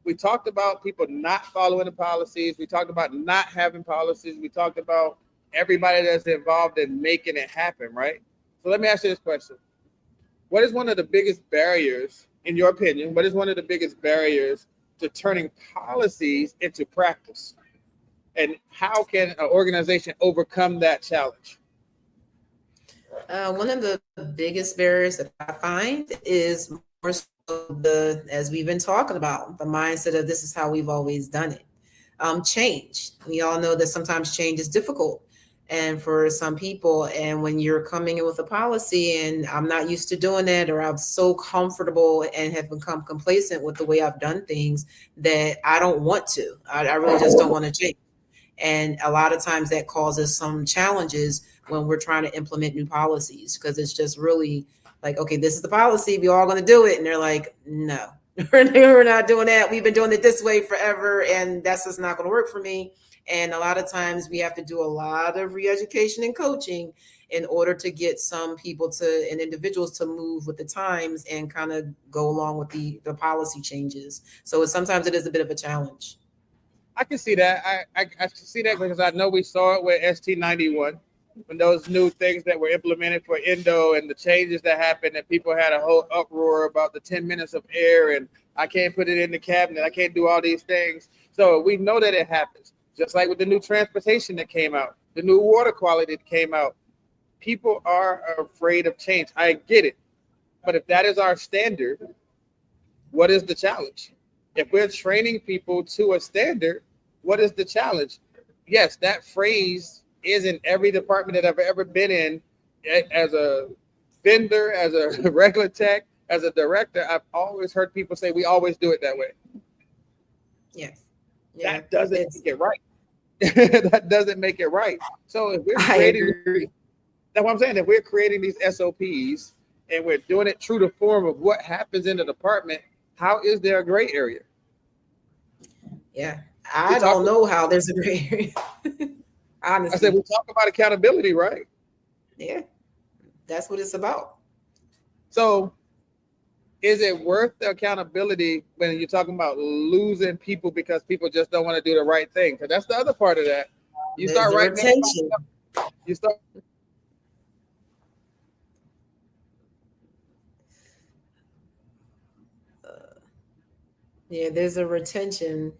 Speaker 2: we talked about people not following the policies. We talked about not having policies. We talked about everybody that's involved in making it happen, right? So let me ask you this question. What is one of the biggest barriers, in your opinion, what is one of the biggest barriers to turning policies into practice? And how can an organization overcome that challenge?
Speaker 3: One of the biggest barriers that I find is more so as we've been talking about, the mindset of this is how we've always done it. Change. We all know that sometimes change is difficult. And for some people, and when you're coming in with a policy and I'm not used to doing that, or I'm so comfortable and have become complacent with the way I've done things that I don't want to, I really just don't want to change. And a lot of times that causes some challenges when we're trying to implement new policies, because it's just really like, okay, this is the policy, we all going to do it. And they're like, no, we're not doing that. We've been doing it this way forever. And that's just not going to work for me. And a lot of times we have to do a lot of re-education and coaching in order to get some people and individuals to move with the times and kind of go along with the policy changes. So sometimes it is a bit of a challenge.
Speaker 2: I can see that. I can see that because I know we saw it with ST91 when those new things that were implemented for endo and the changes that happened, and people had a whole uproar about the 10 minutes of air and I can't put it in the cabinet. I can't do all these things. So we know that it happens. Just like with the new transportation that came out, the new water quality that came out. People are afraid of change. I get it. But if that is our standard, what is the challenge? If we're training people to a standard, what is the challenge? Yes, that phrase is in every department that I've ever been in, as a vendor, as a regular tech, as a director. I've always heard people say, we always do it that way.
Speaker 3: Yes.
Speaker 2: Yeah, that doesn't make it right. That doesn't make it right. So if we're creating, that's what I'm saying. If we're creating these SOPs and we're doing it true to form of what happens in the department, how is there a gray area?
Speaker 3: Yeah, I don't know how there's a gray area. Honestly,
Speaker 2: I said we talk about accountability, right?
Speaker 3: Yeah, that's what it's about.
Speaker 2: So is it worth the accountability when you're talking about losing people because people just don't want to do the right thing? Because that's the other part of that. You start writing retention. You start.
Speaker 3: Yeah, there's a retention.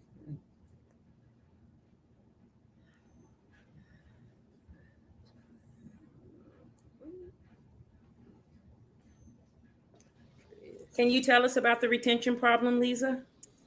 Speaker 5: Can you tell us about the retention problem, Leza?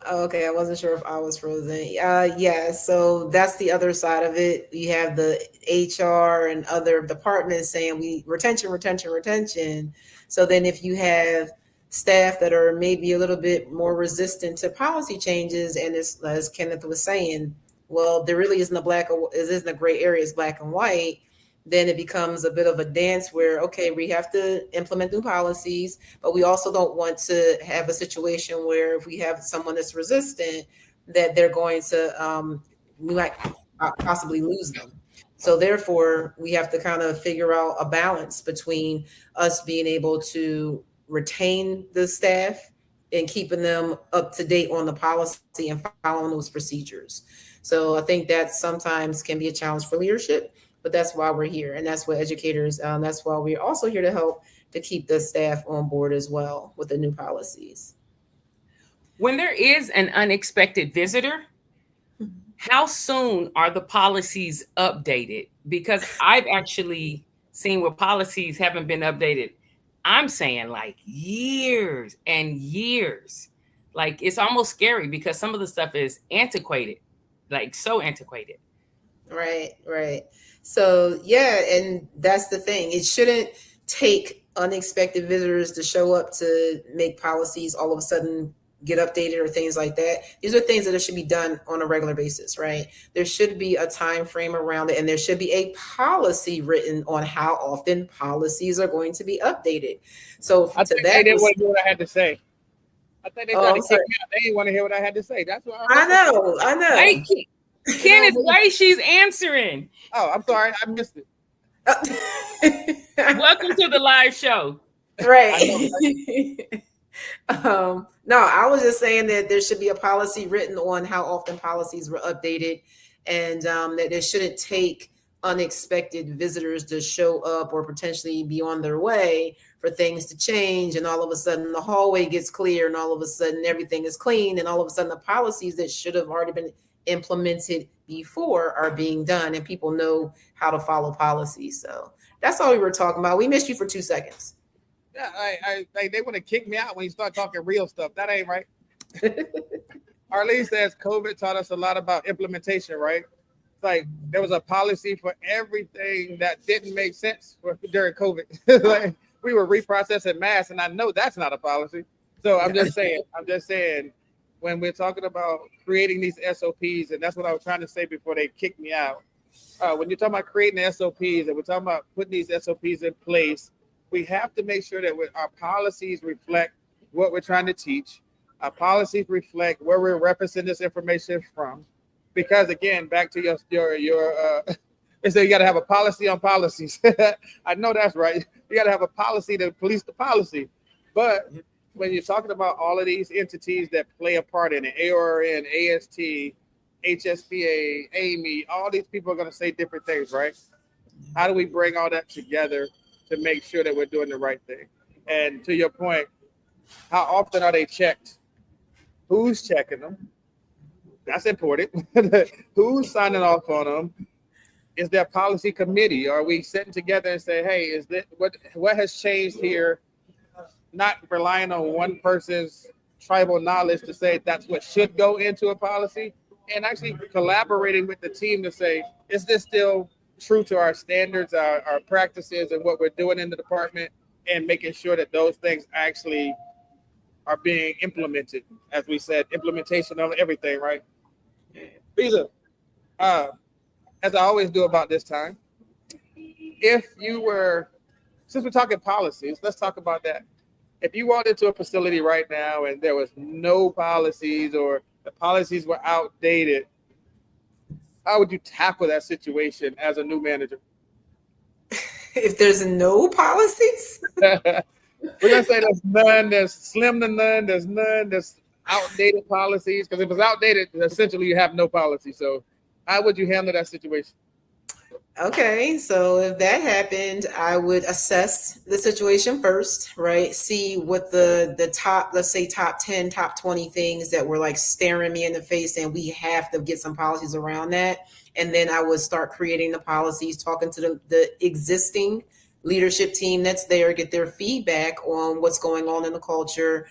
Speaker 3: Oh, okay, I wasn't sure if I was frozen. Yeah, so that's the other side of it. You have the HR and other departments saying retention. So then if you have staff that are maybe a little bit more resistant to policy changes, and it's, as Kenneth was saying, well, there really isn't a gray area, it's black and white. Then it becomes a bit of a dance where, okay, we have to implement new policies, but we also don't want to have a situation where if we have someone that's resistant, that they're going to, we might possibly lose them. So therefore, we have to kind of figure out a balance between us being able to retain the staff and keeping them up to date on the policy and following those procedures. So I think that sometimes can be a challenge for leadership. But that's why we're here. And that's what educators, that's why we're also here to help to keep the staff on board as well with the new policies.
Speaker 5: When there is an unexpected visitor, how soon are the policies updated? Because I've actually seen where policies haven't been updated. I'm saying like years and years. Like it's almost scary because some of the stuff is antiquated, like so antiquated.
Speaker 3: Right. So, yeah, and that's the thing. It shouldn't take unexpected visitors to show up to make policies all of a sudden get updated or things like that. These are things that should be done on a regular basis, right? There should be a time frame around it, and there should be a policy written on how often policies are going to be updated. So
Speaker 2: I think they didn't want to hear what I had to say. I think they tried to kick me out. They didn't want to hear what I had to say. That's why
Speaker 3: I know.
Speaker 5: Hey, Kenneth, wait, she's answering.
Speaker 2: Oh, I'm sorry. I missed it.
Speaker 5: Welcome to the live show.
Speaker 3: Right. No, I was just saying that there should be a policy written on how often policies were updated, and that there shouldn't take unexpected visitors to show up or potentially be on their way for things to change, and all of a sudden the hallway gets clear, and all of a sudden everything is clean, and all of a sudden the policies that should have already been implemented before are being done, and people know how to follow policies. So that's all we were talking about. We missed you for 2 seconds.
Speaker 2: Yeah, they want to kick me out when you start talking real stuff. That ain't right. Arlene says COVID taught us a lot about implementation, right? It's like there was a policy for everything that didn't make sense during COVID. Like we were reprocessing masks, and I know that's not a policy. So I'm just saying, when we're talking about creating these SOPs, and that's what I was trying to say before they kicked me out. When you're talking about creating SOPs, and we're talking about putting these SOPs in place, we have to make sure that our policies reflect what we're trying to teach. Our policies reflect where we're referencing this information from. Because again, back to your so you got to have a policy on policies. I know that's right. You got to have a policy to police the policy. But when you're talking about all of these entities that play a part in it, AORN, AST, HSBA, AME, all these people are going to say different things, right? How do we bring all that together to make sure that we're doing the right thing? And to your point, how often are they checked? Who's checking them? That's important. Who's signing off on them? Is there a policy committee? Are we sitting together and say, hey, is that what has changed here? Not relying on one person's tribal knowledge to say that's what should go into a policy, and actually collaborating with the team to say, is this still true to our standards, our practices, and what we're doing in the department, and making sure that those things actually are being implemented. As we said, implementation of everything, right? Leza, as I always do about this time, if you were, since we're talking policies, let's talk about that. If you walked into a facility right now and there was no policies, or the policies were outdated, how would you tackle that situation as a new manager?
Speaker 3: If there's no policies?
Speaker 2: We're going to say there's none, there's slim to none, there's none, there's outdated policies. Because if it's outdated, essentially you have no policy. So how would you handle that situation?
Speaker 3: Okay, so if that happened, I would assess the situation first, right? See what the top, let's say top 10, top 20 things that were like staring me in the face, and we have to get some policies around that. And then I would start creating the policies, talking to the existing leadership team that's there, get their feedback on what's going on in the culture,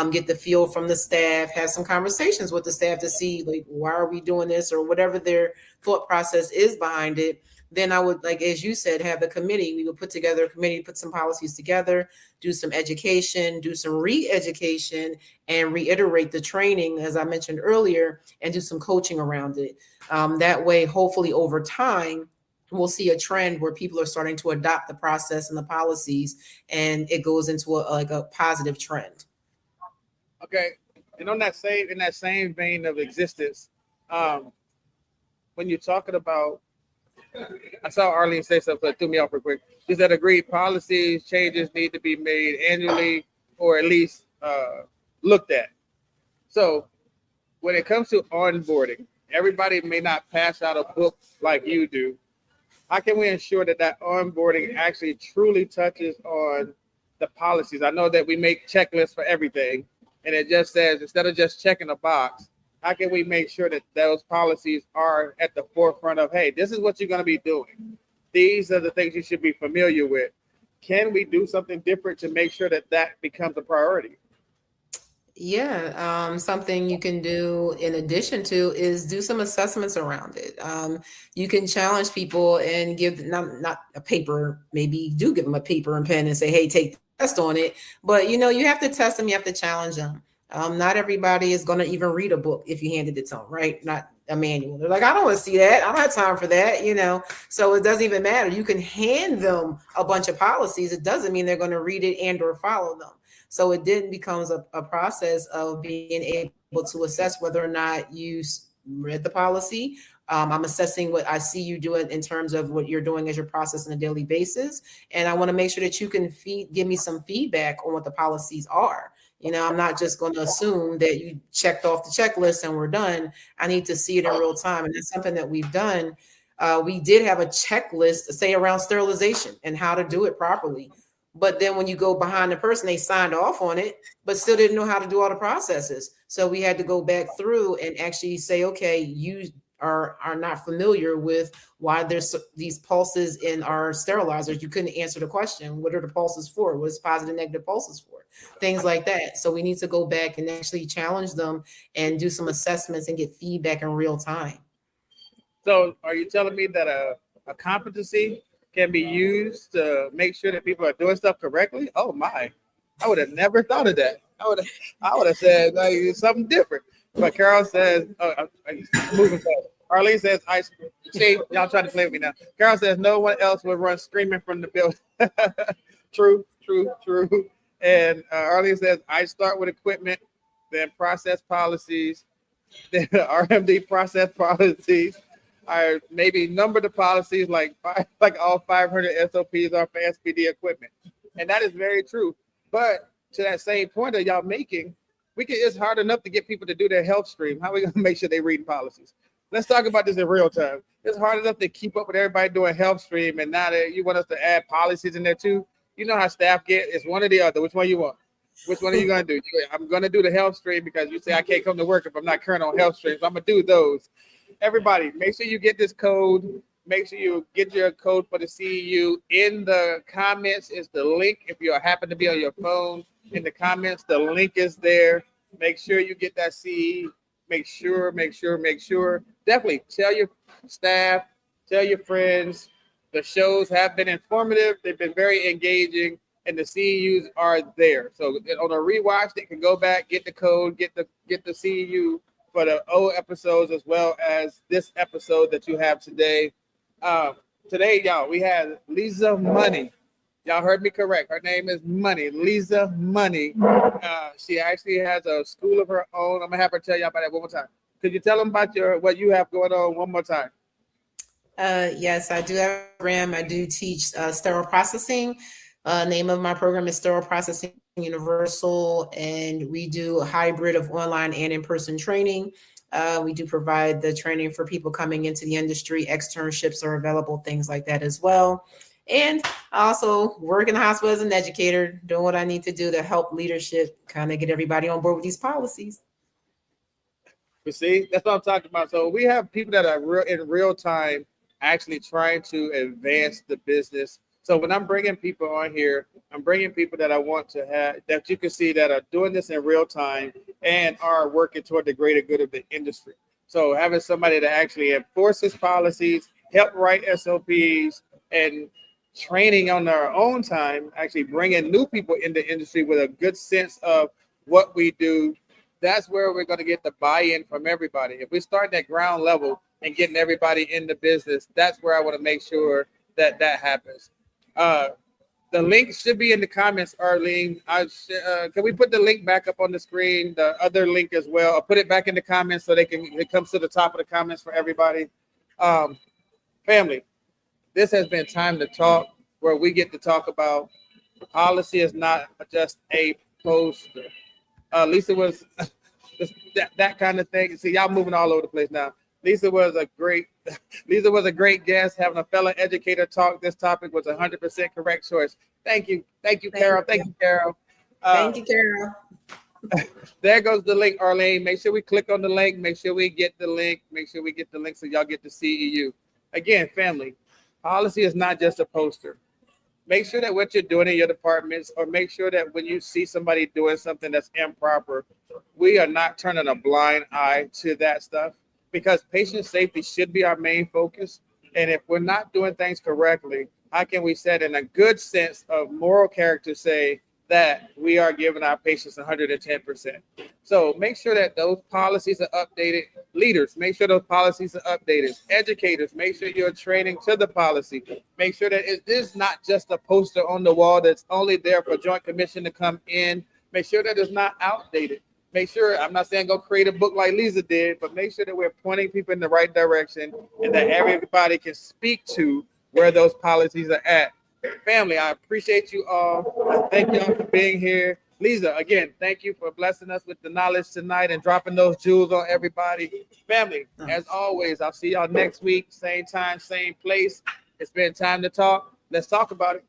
Speaker 3: get the feel from the staff, have some conversations with the staff to see like, why are we doing this, or whatever their thought process is behind it. Then I would, like, as you said, have the committee. We would put together a committee, put some policies together, do some education, do some re-education, and reiterate the training, as I mentioned earlier, and do some coaching around it. That way, hopefully over time, we'll see a trend where people are starting to adopt the process and the policies, and it goes into a positive trend.
Speaker 2: Okay. And in that same vein of existence, when you're talking about, I saw Arlene say something that threw me off real quick. She said, agreed, policies, changes need to be made annually, or at least looked at. So when it comes to onboarding, everybody may not pass out a book like you do. How can we ensure that onboarding actually truly touches on the policies? I know that we make checklists for everything, and it just says, instead of just checking a box, how can we make sure that those policies are at the forefront of, hey, this is what you're going to be doing. These are the things you should be familiar with. Can we do something different to make sure that that becomes a priority?
Speaker 3: Yeah, something you can do in addition to is do some assessments around it. You can challenge people and give not a paper, maybe do give them a paper and pen and say, hey, take test on it, but you have to test them, you have to challenge them. Not everybody is going to even read a book if you handed it to them, right? Not a manual. They're like, I don't want to see that. I don't have time for that, So it doesn't even matter. You can hand them a bunch of policies. It doesn't mean they're going to read it and or follow them. So it then becomes a process of being able to assess whether or not you read the policy. I'm assessing what I see you doing in terms of what you're doing as your process on a daily basis. And I want to make sure that you can give me some feedback on what the policies are. I'm not just going to assume that you checked off the checklist and we're done. I need to see it in real time. And that's something that we've done. We did have a checklist, say, around sterilization and how to do it properly. But then when you go behind the person, they signed off on it, but still didn't know how to do all the processes. So we had to go back through and actually say, okay, you are not familiar with why there's these pulses in our sterilizers. You couldn't answer the question. What are the pulses for? What's positive, negative pulses for? Things like that. So we need to go back and actually challenge them and do some assessments and get feedback in real time.
Speaker 2: So are you telling me that a competency can be used to make sure that people are doing stuff correctly? Oh my, I would have never thought of that. I would have said something different. But Carol says, moving forward. Arlene says, see, y'all trying to play with me now. Carol says, no one else would run screaming from the building. True. And Arlene says, I start with equipment, then process policies, then RMD process policies. I maybe number the policies like all 500 SOPs are for SPD equipment. And that is very true. But to that same point that y'all making, it's hard enough to get people to do their health stream. How are we going to make sure they read policies? Let's talk about this in real time. It's hard enough to keep up with everybody doing health stream, and now that you want us to add policies in there too. You know how staff get. It's one or the other. Which one you want? Which one are you going to do? I'm going to do the health stream because you say I can't come to work if I'm not current on health streams. I'm going to do those. Everybody, make sure you get this code. Make sure you get your code for the CEU. In the comments is the link. If you happen to be on your phone, in the comments, the link is there. Make sure you get that CE. Make sure. Definitely tell your staff, tell your friends. The shows have been informative. They've been very engaging, and the CEUs are there. So on a rewatch, they can go back, get the code, get the CEU for the old episodes as well as this episode that you have today. Today, y'all, we had Leza Money. Y'all heard me correct. Her name is Money, Leza Money. She actually has a school of her own. I'm gonna have her tell y'all about that one more time. Could you tell them about what you have going on one more time?
Speaker 3: Yes, I do have a program. I do teach sterile processing. Name of my program is Sterile Processing Universal, and we do a hybrid of online and in-person training. We do provide the training for people coming into the industry. Externships are available, things like that as well. And I also work in the hospital as an educator, doing what I need to do to help leadership kind of get everybody on board with these policies.
Speaker 2: You see, that's what I'm talking about. So we have people that are in real time actually trying to advance the business. So when I'm bringing people on here, I'm bringing people that I want to have, that you can see that are doing this in real time and are working toward the greater good of the industry. So having somebody that actually enforces policies, help write SOPs, and training on their own time, actually bringing new people in the industry with a good sense of what we do. That's where we're going to get the buy-in from everybody. If we start at ground level and getting everybody in the business, that's where I want to make sure that happens. The link should be in the comments, Arlene. Can we put the link back up on the screen? The other link as well. I'll put it back in the comments so it comes to the top of the comments for everybody. Family, this has been Time to Talk, where we get to talk about policy is not just a poster. Lisa was that kind of thing. See, y'all moving all over the place now. Lisa was a great guest. Having a fellow educator talk this topic was 100% correct choice. Thank you, Carol. Thank you, Carol.
Speaker 3: Thank you, Carol.
Speaker 2: There goes the link, Arlene. Make sure we click on the link. Make sure we get the link. So y'all get the CEU. Again, family, policy is not just a poster. Make sure that what you're doing in your departments, or make sure that when you see somebody doing something that's improper, we are not turning a blind eye to that stuff, because patient safety should be our main focus. And if we're not doing things correctly, how can we set in a good sense of moral character say that we are giving our patients 110%. So make sure that those policies are updated. Leaders, make sure those policies are updated. Educators, make sure you're training to the policy. Make sure that it is not just a poster on the wall that's only there for Joint Commission to come in. Make sure that it's not outdated. Make sure, I'm not saying go create a book like Leza did, but make sure that we're pointing people in the right direction and that everybody can speak to where those policies are at. Family, I appreciate you all. I thank y'all for being here. Leza, again, thank you for blessing us with the knowledge tonight and dropping those jewels on everybody. Family, as always, I'll see y'all next week, same time, same place. It's been time to talk. Let's talk about it.